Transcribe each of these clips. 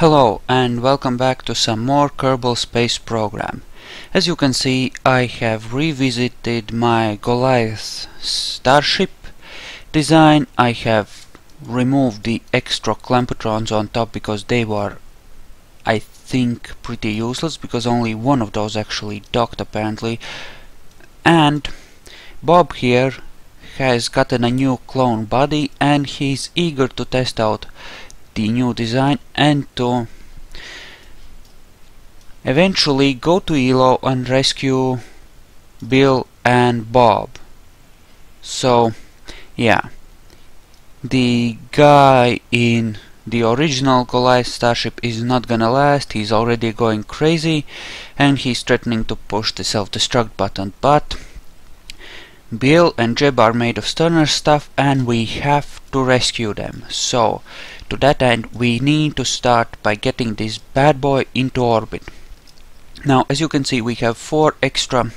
Hello and welcome back to some more Kerbal Space Program. As you can see, I have revisited my Goliath starship design. I have removed the extra clampetrons on top because they were, I think, pretty useless, because only one of those actually docked apparently. And Bob here has gotten a new clone body and he's eager to test out the new design and to eventually go to Elo and rescue Bill and Bob. So yeah, the guy in the original Goliath starship is not gonna last. He's already going crazy and he's threatening to push the self-destruct button, but Bill and Jeb are made of sterner stuff and we have to rescue them. So to that end we need to start by getting this bad boy into orbit. Now as you can see, we have 4 extra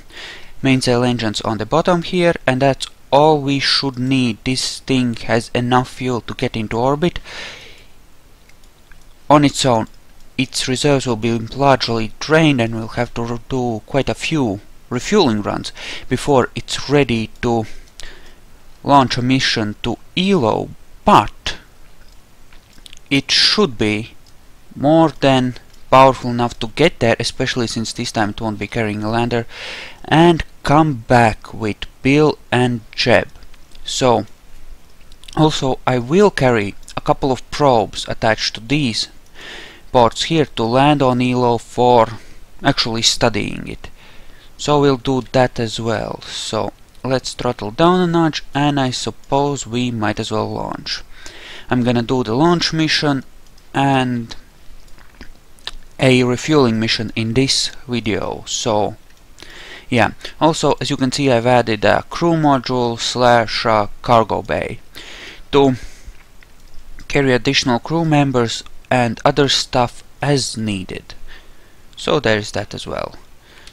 mainsail engines on the bottom here, and that's all we should need. This thing has enough fuel to get into orbit. On its own, its reserves will be largely drained and we'll have to do quite a few refueling runs before it's ready to launch a mission to Elo, but it should be more than powerful enough to get there, especially since this time it won't be carrying a lander, and come back with Bill and Jeb. So also I will carry a couple of probes attached to these ports here to land on Elo for actually studying it. So we'll do that as well. So let's throttle down a notch and I suppose we might as well launch. I'm gonna do the launch mission and a refueling mission in this video. So yeah, also as you can see, I've added a crew module slash cargo bay to carry additional crew members and other stuff as needed. So there's that as well.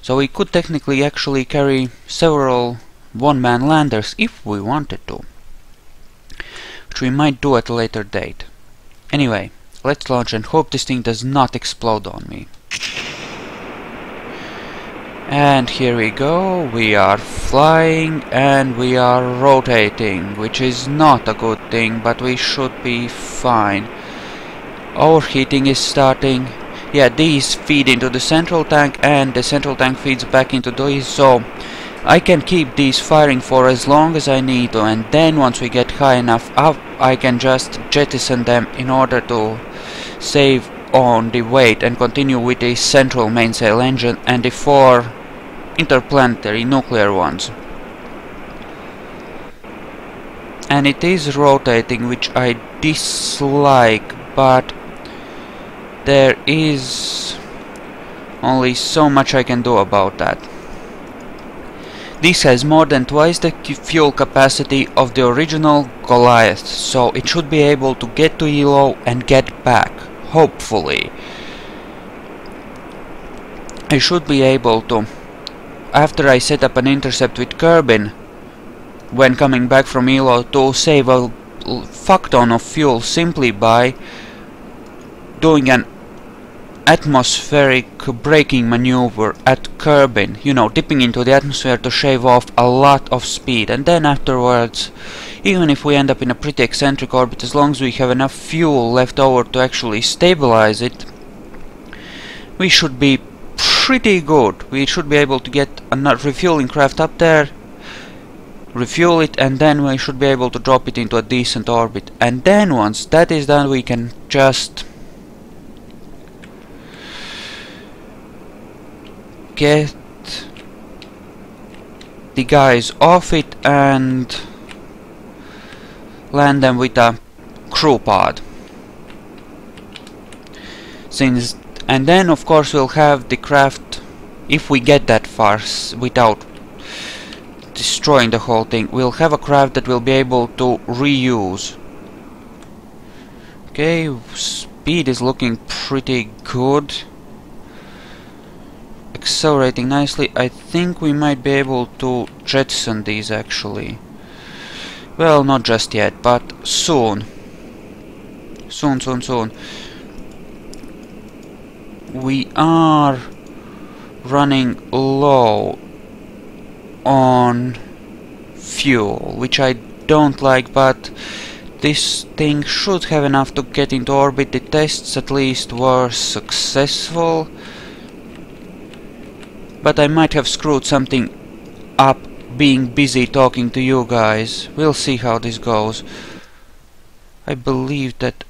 So we could technically actually carry several one-man landers if we wanted to, which we might do at a later date. Anyway, let's launch and hope this thing does not explode on me. And here we go, we are flying and we are rotating, which is not a good thing, but we should be fine. Overheating is starting. Yeah, these feed into the central tank and the central tank feeds back into these, so I can keep these firing for as long as I need to, and then once we get high enough up I can just jettison them in order to save on the weight and continue with the central mainsail engine and the 4 interplanetary nuclear ones. And it is rotating, which I dislike, but there is only so much I can do about that. This has more than twice the fuel capacity of the original Goliath, so it should be able to get to Elo and get back, hopefully. I should be able to, after I set up an intercept with Kerbin when coming back from Elo, to save a fuck ton of fuel simply by doing an atmospheric braking maneuver at Kerbin, you know, dipping into the atmosphere to shave off a lot of speed, and then afterwards, even if we end up in a pretty eccentric orbit, as long as we have enough fuel left over to actually stabilize it, we should be pretty good. We should be able to get a refueling craft up there, refuel it, and then we should be able to drop it into a decent orbit. And then once that is done, we can just get the guys off it and land them with a crew pod. And then of course we'll have the craft, if we get that far without destroying the whole thing, we'll have a craft that will be able to reuse. Okay, speed is looking pretty good. Accelerating nicely. I think we might be able to jettison these actually. Well, not just yet, but soon. Soon. we are running low on fuel, which I don't like, but this thing should have enough to get into orbit. The tests at least were successful, but I might have screwed something up being busy talking to you guys. We'll see how this goes. I believe that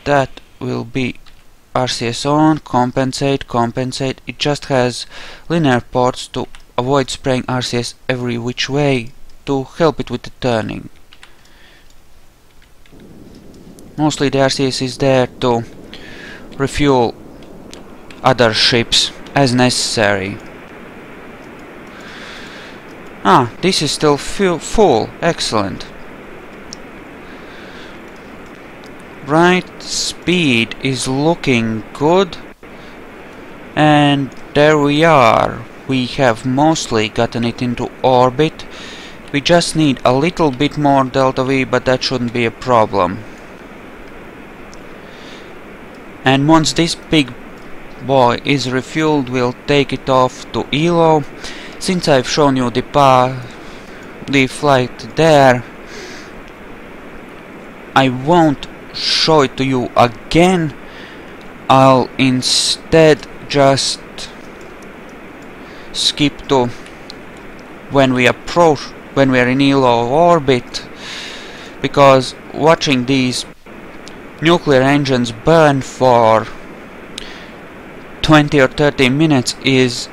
that will be RCS on, compensate, compensate. It just has linear ports to avoid spraying RCS every which way to help it with the turning. Mostly the RCS is there to refuel other ships as necessary. Ah, this is still full. Excellent. Right, speed is looking good. And there we are. We have mostly gotten it into orbit. We just need a little bit more delta V, but that shouldn't be a problem. And once this big boy is refueled, we'll take it off to ELO. Since I've shown you the flight there, I won't show it to you again. I'll instead just skip to when we are in ELO orbit, because watching these nuclear engines burn for 20 or 30 minutes is,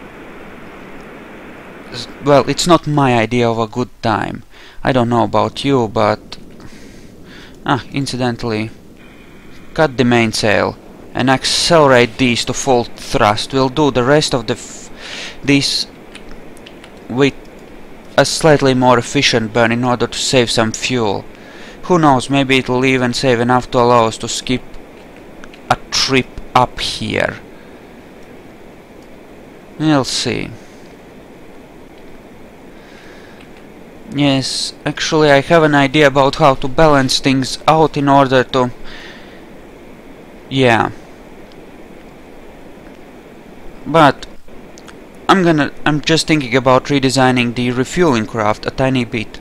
well, it's not my idea of a good time. I don't know about you, but incidentally, cut the mainsail and accelerate these to full thrust. We'll do the rest of this with a slightly more efficient burn in order to save some fuel. Who knows, maybe it'll even save enough to allow us to skip a trip up here. We'll see. Yes, actually I have an idea about how to balance things out in order to... yeah. But I'm just thinking about redesigning the refueling craft a tiny bit.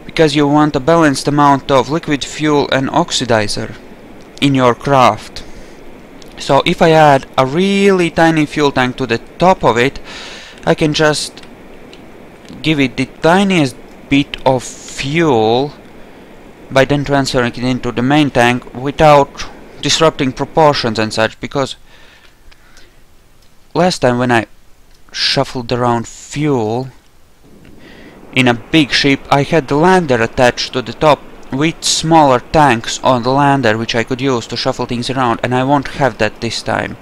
Because you want a balanced amount of liquid fuel and oxidizer in your craft. So if I add a really tiny fuel tank to the top of it, I can just give it the tiniest bit of fuel by then transferring it into the main tank without disrupting proportions and such, because last time when I shuffled around fuel in a big ship, I had the lander attached to the top with smaller tanks on the lander which I could use to shuffle things around, and I won't have that this time.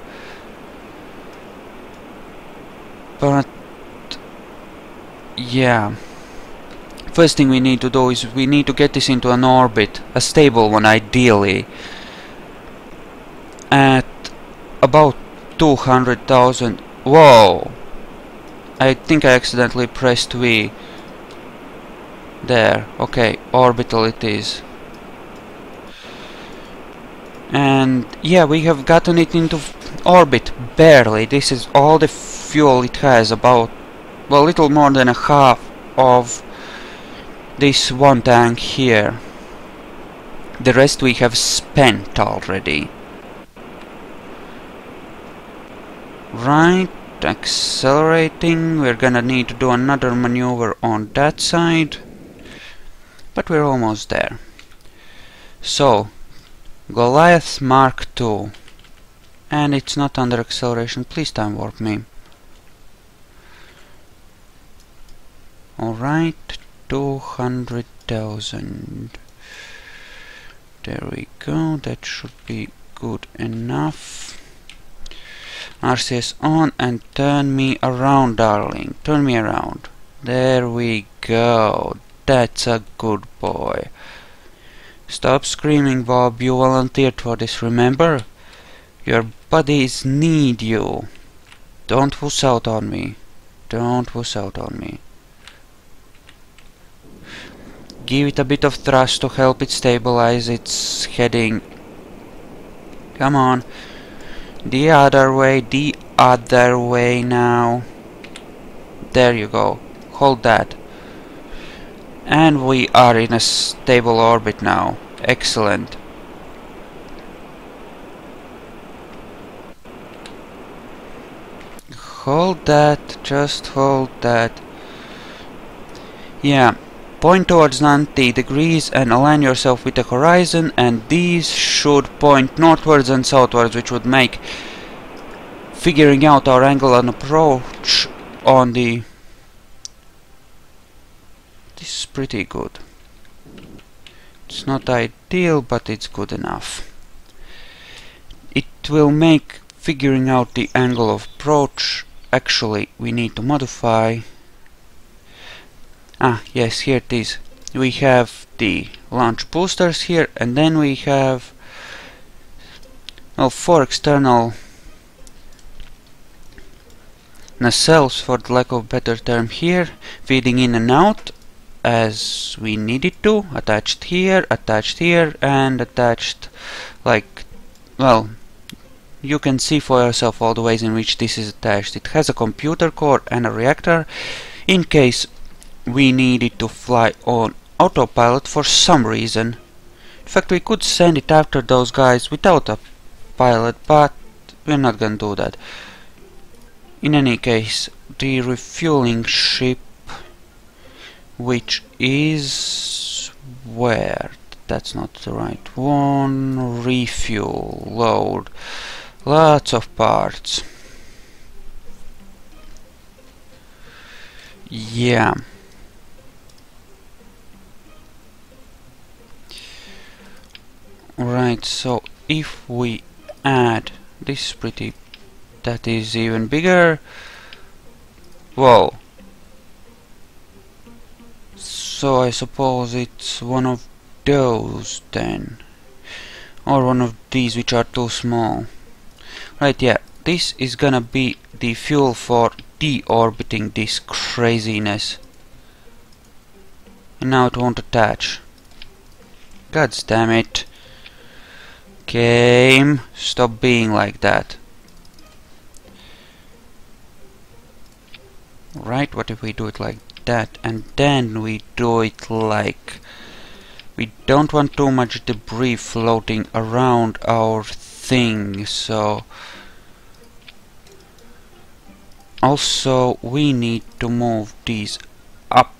But yeah, first thing we need to do is we need to get this into an orbit, a stable one ideally, at about 200,000. Whoa! I think I accidentally pressed V. There, okay, orbital it is. And yeah, we have gotten it into orbit, barely. This is all the fuel it has, about, well, little more than a half of this one tank here. The rest we have spent already. Right, accelerating. We're gonna need to do another maneuver on that side, but we're almost there. So, Goliath Mk2, and it's not under acceleration. Please time warp me. Alright, 200,000. There we go, that should be good enough. RCS on and turn me around, darling. Turn me around. There we go. That's a good boy. Stop screaming, Bob. You volunteered for this, remember? Your buddies need you. Don't wuss out on me. Don't wuss out on me. Give it a bit of thrust to help it stabilize its heading. Come on. The other way now. There you go. Hold that. And we are in a stable orbit now. Excellent. Hold that, just hold that. Yeah, point towards 90 degrees and align yourself with the horizon, and these should point northwards and southwards, which would make figuring out our angle and approach on the... This is pretty good. It's not ideal, but it's good enough. It will make figuring out the angle of approach. Actually, we need to modify. Yes, here it is. We have the launch boosters here, and then we have 4 external nacelles, for the lack of a better term, here, feeding in and out as we need it to. Attached here, and attached like, well, you can see for yourself all the ways in which this is attached. It has a computer core and a reactor in case we need it to fly on autopilot for some reason. In fact, we could send it after those guys without a pilot, but we're not gonna do that. In any case, the refueling ship, which is... where? That's not the right one. Refuel, load. Lots of parts. Yeah. Right, so if we add this pretty... that is even bigger. Whoa. So I suppose it's one of those then. Or one of these which are too small. Right, yeah, this is gonna be the fuel for deorbiting this craziness. And now it won't attach. God damn it. Game, stop being like that. Right, what if we do it like that, and then we do it like... We don't want too much debris floating around our thing, so... Also, we need to move these up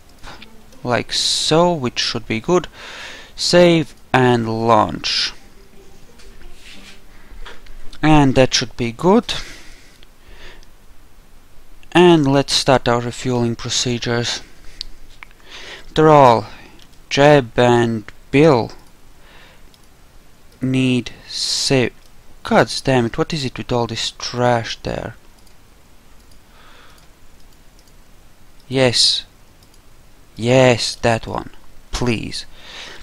like so, which should be good. Save and launch. And that should be good. And let's start our refueling procedures. After all, Jeb and Bill need save. God damn it, what is it with all this trash there? Yes. Yes, that one. Please.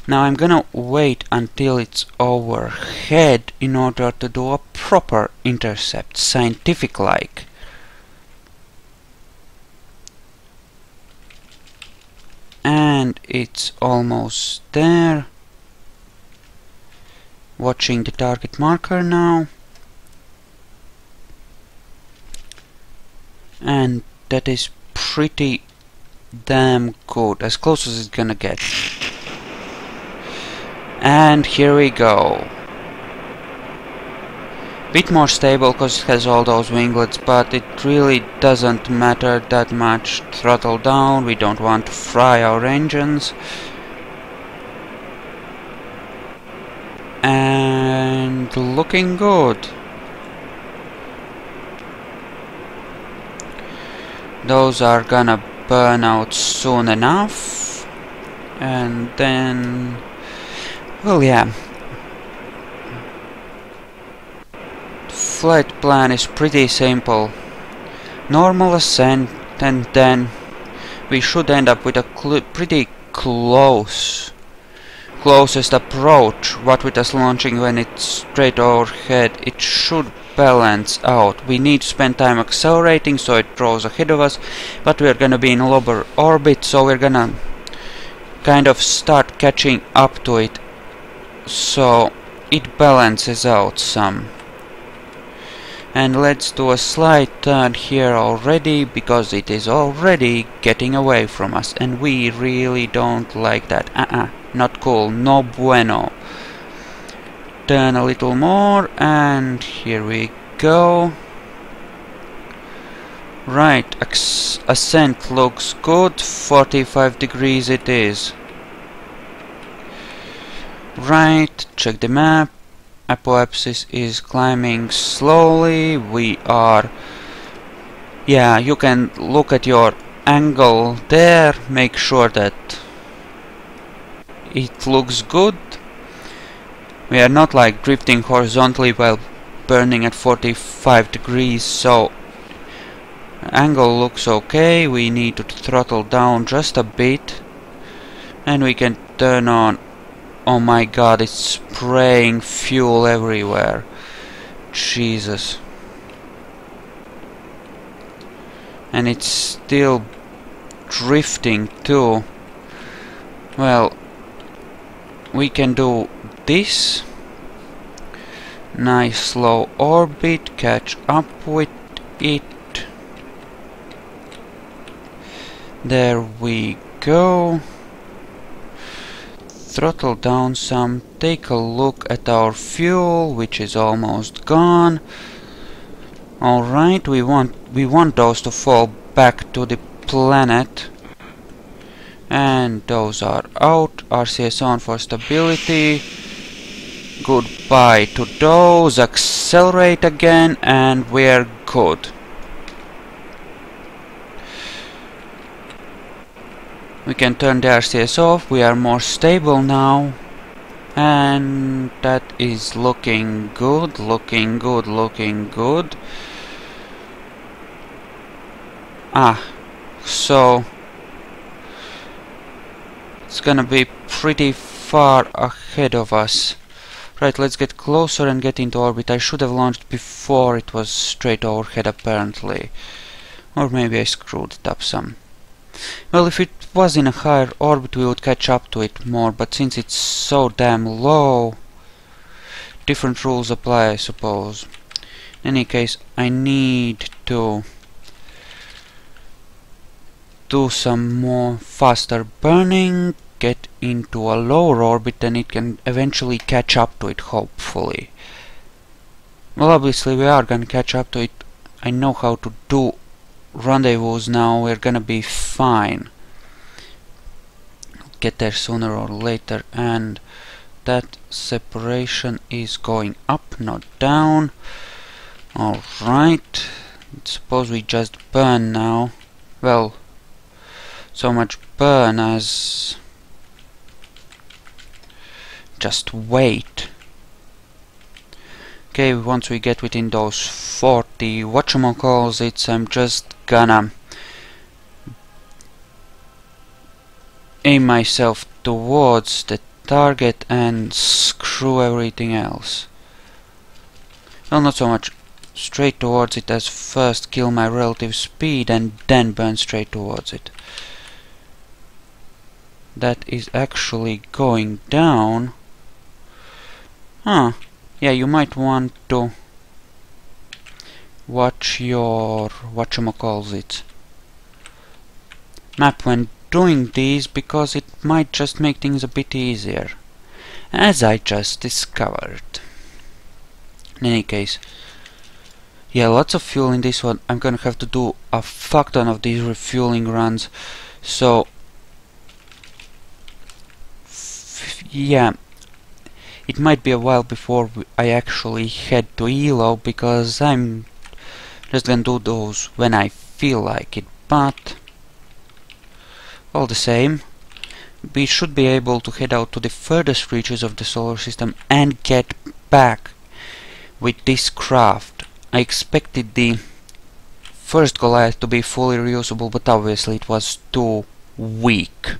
Now I'm gonna wait until it's overhead in order to do a proper intercept, scientific-like. And it's almost there. Watching the target marker now. And that is pretty damn good, as close as it's gonna get. And here we go. Bit more stable because it has all those winglets, but it really doesn't matter that much. Throttle down, we don't want to fry our engines. And looking good. Those are gonna burn out soon enough. And then... well, yeah. Flight plan is pretty simple. Normal ascent, and then we should end up with a pretty closest approach. What with us launching when it's straight overhead, it should balance out. We need to spend time accelerating so it draws ahead of us, but we're gonna be in lower orbit, so we're gonna kind of start catching up to it, so it balances out some. And let's do a slight turn here already, because it is already getting away from us, and we really don't like that. Not cool, no bueno. Turn a little more, and here we go. Right, ascent looks good, 45 degrees it is. Right, check the map. Apoapsis is climbing slowly. We are... yeah, you can look at your angle there, make sure that it looks good. We are not like drifting horizontally while burning at 45 degrees, so angle looks okay. We need to throttle down just a bit, and we can turn on. Oh my god, it's spraying fuel everywhere. Jesus. And it's still drifting too. Well, we can do this. Nice slow orbit, catch up with it. There we go. Throttle down some, take a look at our fuel, which is almost gone. Alright, we want those to fall back to the planet. And those are out. RCS on for stability. Goodbye to those. Accelerate again, and we're good. We can turn the RCS off. We are more stable now, and that is looking good, looking good, looking good. So it's gonna be pretty far ahead of us. Right, let's get closer and get into orbit. I should have launched before it was straight overhead apparently, or maybe I screwed it up some. Well, if it was in a higher orbit we would catch up to it more, but since it's so damn low, different rules apply, I suppose. In any case, I need to do some more faster burning, get into a lower orbit, and it can eventually catch up to it, hopefully. Well, obviously we are gonna catch up to it. I know how to do rendezvous now, we're gonna be fine. Get there sooner or later, and that separation is going up, not down. Alright, suppose we just burn now. Well, so much burn as just wait. Okay, once we get within those 40 whatchamacalls, I'm just gonna aim myself towards the target and screw everything else. Well, not so much straight towards it as first kill my relative speed and then burn straight towards it. That is actually going down. Yeah, you might want to watch your whatchamacalls map when doing these, because it might just make things a bit easier, as I just discovered. In any case, yeah, lots of fuel in this one. I'm gonna have to do a fuck ton of these refueling runs, so yeah, it might be a while before I actually head to ELO, because I'm just gonna do those when I feel like it, but all the same, we should be able to head out to the furthest reaches of the solar system and get back with this craft. I expected the first Goliath to be fully reusable, but obviously it was too weak.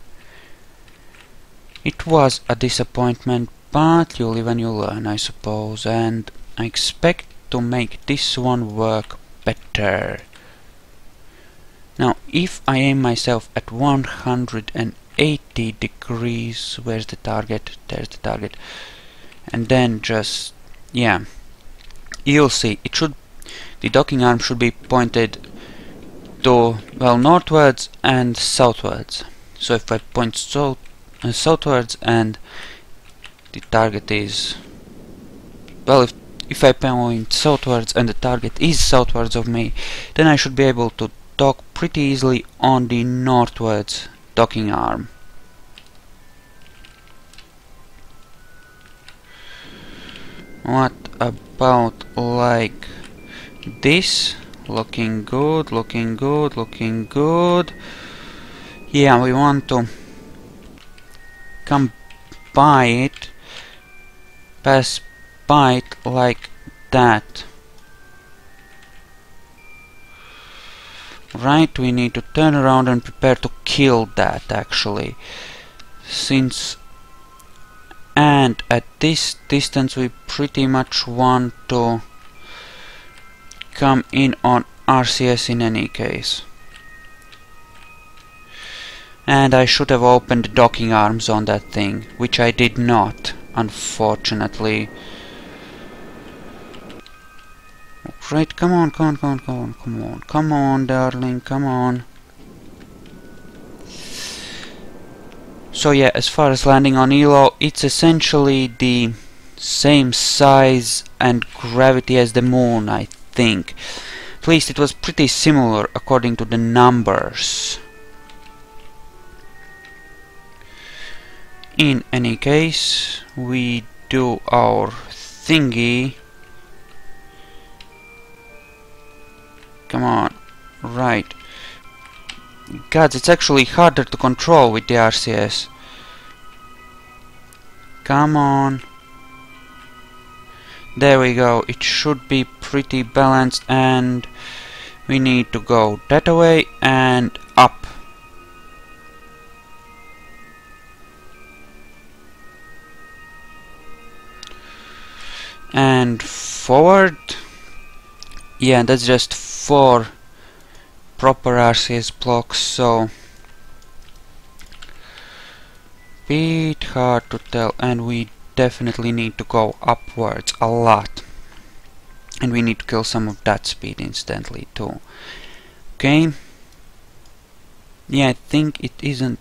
It was a disappointment, but you live and you learn, I suppose, and I expect to make this one work better. Now, if I aim myself at 180 degrees, where's the target? There's the target. And then just, yeah, you'll see, it should The docking arm should be pointed to, well, northwards and southwards. So if I point southwards and the target is, well, if I point southwards and the target is southwards of me, then I should be able to dock pretty easily on the northwards docking arm. What about like this? Looking good, looking good, looking good. Yeah, we want to come by it, pass by it like that. Right, we need to turn around and prepare to kill that actually. And at this distance we pretty much want to come in on RCS in any case. And I should have opened the docking arms on that thing, which I did not, unfortunately. Right, come on, come on, come on, come on, come on, come on, darling, come on. So yeah, as far as landing on Elo, it's essentially the same size and gravity as the moon, I think. At least it was pretty similar according to the numbers. In any case, we do our thingy. Come on, right. God, it's actually harder to control with the RCS. Come on. There we go. It should be pretty balanced, and we need to go that way and up. And forward. Yeah, that's just 4 proper RCS blocks, so bit hard to tell, and we definitely need to go upwards a lot, and we need to kill some of that speed instantly too. Okay, yeah, I think it isn't,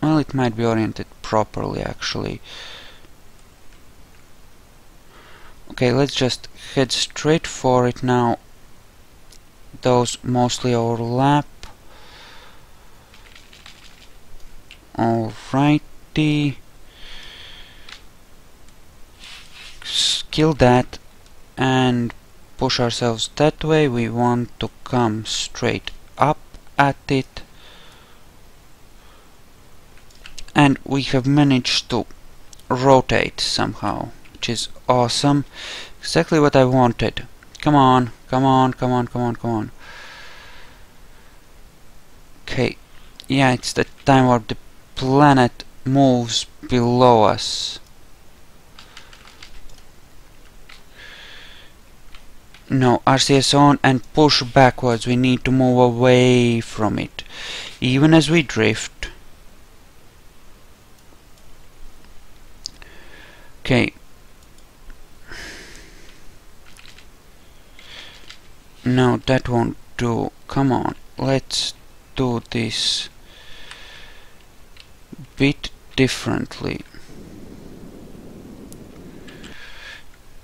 well, it might be oriented properly actually. Okay, let's just head straight for it now. Those mostly overlap. Alrighty. Kill that and push ourselves that way. We want to come straight up at it. And we have managed to rotate somehow, which is awesome. Exactly what I wanted. Come on, come on, come on, come on, come on. Okay, yeah, it's the time where the planet moves below us. No, RCS on and push backwards. We need to move away from it, even as we drift. Okay. No, that won't do. Come on, let's do this bit differently.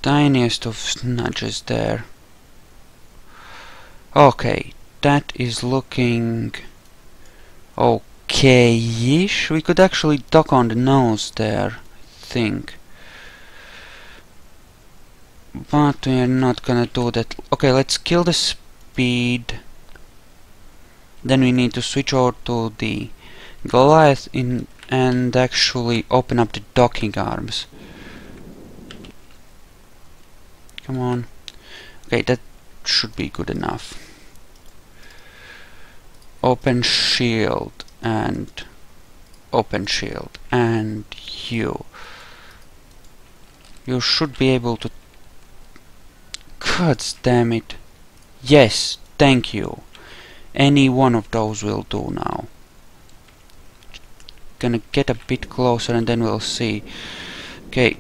Tiniest of nudges there. Okay, that is looking okay-ish. We could actually dock on the nose there, I think. But we are not gonna do that. Okay, let's kill the speed. Then we need to switch over to the Goliath and actually open up the docking arms. Come on. Okay, that should be good enough. Open shield and open shield, and you should be able to. God damn it. Yes, thank you. Any one of those will do now. Gonna get a bit closer and then we'll see. Okay.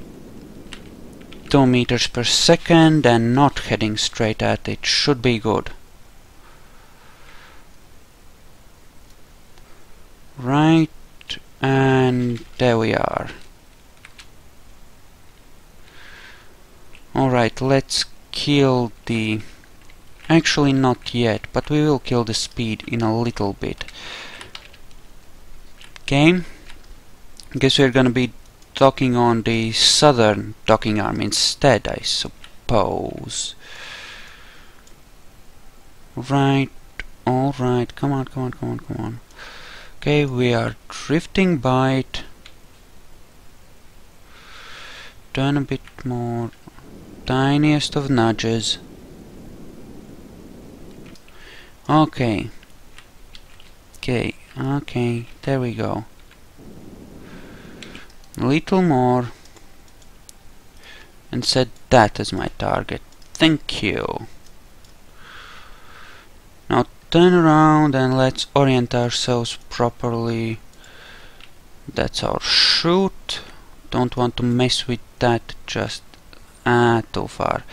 2 meters per second and not heading straight at it. Should be good. Right, and there we are. Alright, let's kill the... Actually not yet, but we will kill the speed in a little bit. Okay, I guess we're gonna be docking on the southern docking arm instead, I suppose. Right, alright, come on, come on, come on, come on. Okay, we are drifting by it. Turn a bit more. Tiniest of nudges. Okay. Okay, okay, there we go. A little more. And set that as my target. Thank you. Now turn around and let's orient ourselves properly. That's our shoot. Don't want to mess with that, just too far.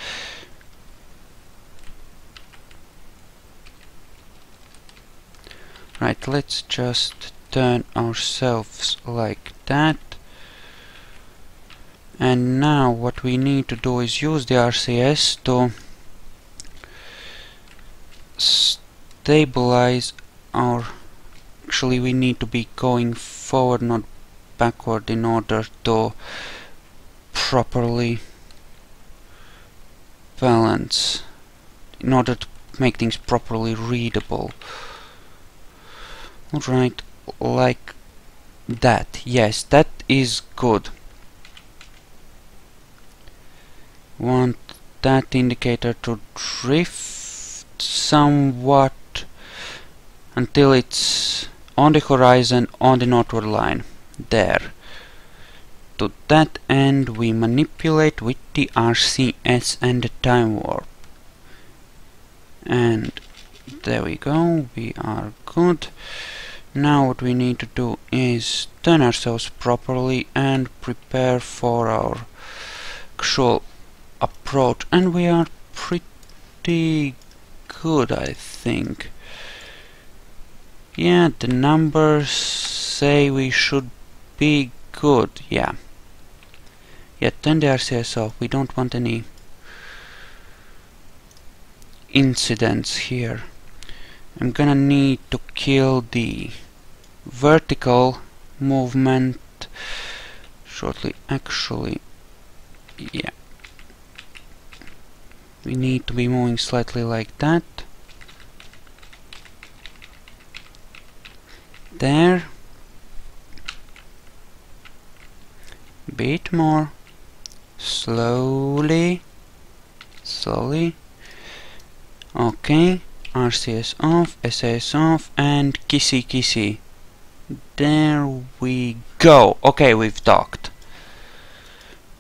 Right, let's just turn ourselves like that. And now what we need to do is use the RCS to stabilize our... Actually, we need to be going forward, not backward, in order to properly balance, in order to make things properly readable. Alright, like that. Yes, that is good. Want that indicator to drift somewhat until it's on the horizon on the northward line. There. To that end we manipulate with the RCS and the time warp. And there we go, we are good. Now what we need to do is turn ourselves properly and prepare for our actual approach, and we are pretty good, I think. Yeah, the numbers say we should be good. Yeah, turn the RCS off. We don't want any incidents here. I'm gonna need to kill the vertical movement shortly. Actually, yeah, we need to be moving slightly like that. There. Bit more. Slowly. Slowly. Okay. RCS off, SAS off, and kissy. There we go. Okay, we've docked.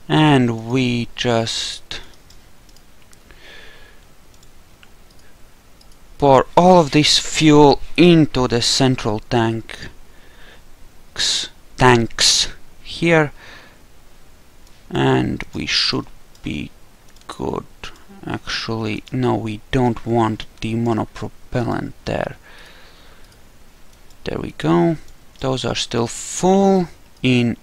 And we just pour all of this fuel into the central tanks here, and we should be good. Actually, no, we don't want the monopropellant there. There we go. Those are still full. In.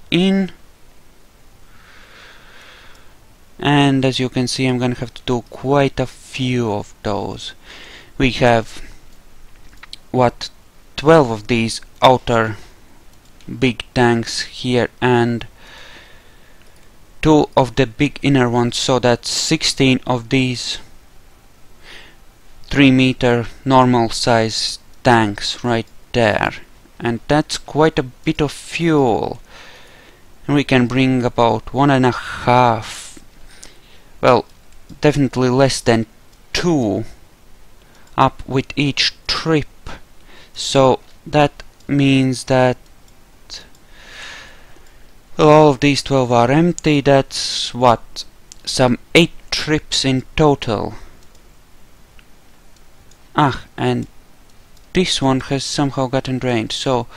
And as you can see, I'm gonna have to do quite a few of those. We have, what, 12 of these outer big tanks here and 2 of the big inner ones, so that's 16 of these 3-meter normal size tanks right there, and that's quite a bit of fuel. And we can bring about 1.5, well, definitely less than 2 up with each trip. So that means that, well, all of these 12 are empty. That's what, some 8 trips in total. Ah, and this one has somehow gotten drained, so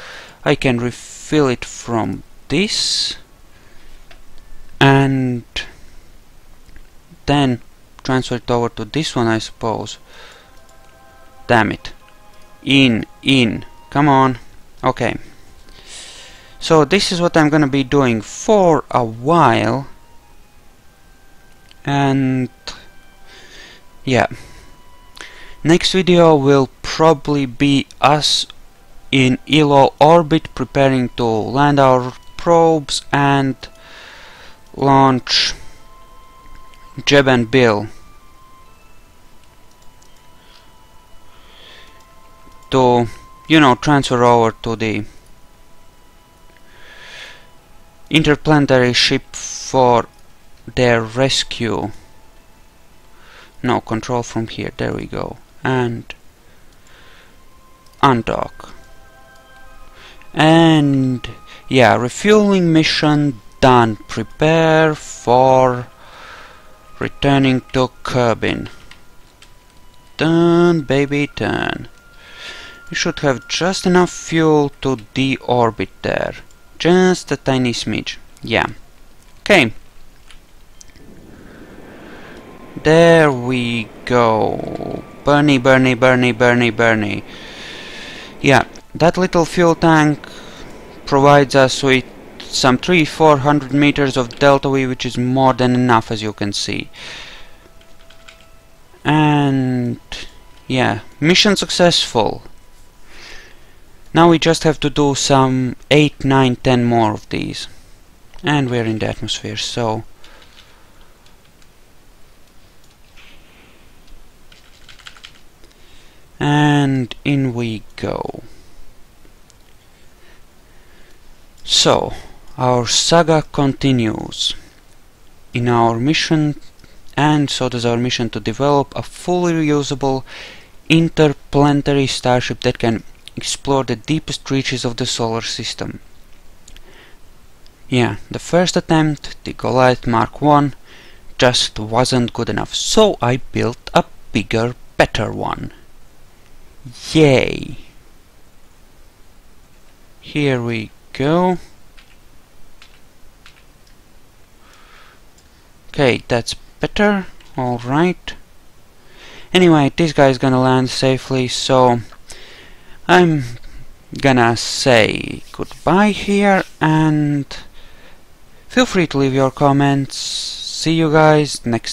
I can refill it from this, and then transfer it over to this one, I suppose. Damn it. In. Come on. Okay. So this is what I'm gonna be doing for a while. And yeah. Next video will probably be us in low orbit preparing to land our probes and launch Jeb and Bill to, you know, transfer over to the interplanetary ship for their rescue. No, control from here, there we go. And undock. And yeah, refueling mission done. Prepare for returning to cabin. Turn, baby, turn. We should have just enough fuel to deorbit there. Just a tiny smidge. Yeah. Okay. There we go. Bernie. Yeah, that little fuel tank provides us with some 300-400 meters of delta V, which is more than enough, as you can see. And yeah, mission successful. Now we just have to do some 8, 9, 10 more of these. And we're in the atmosphere, so and in we go. So our saga continues in our mission, and so does our mission to develop a fully reusable interplanetary starship that can explore the deepest reaches of the solar system. Yeah, the first attempt, the Goliath Mk2, just wasn't good enough, so I built a bigger, better one. Yay! Here we go. Okay, that's better. Alright. Anyway, this guy's gonna land safely, so I'm gonna say goodbye here, and feel free to leave your comments. See you guys next time.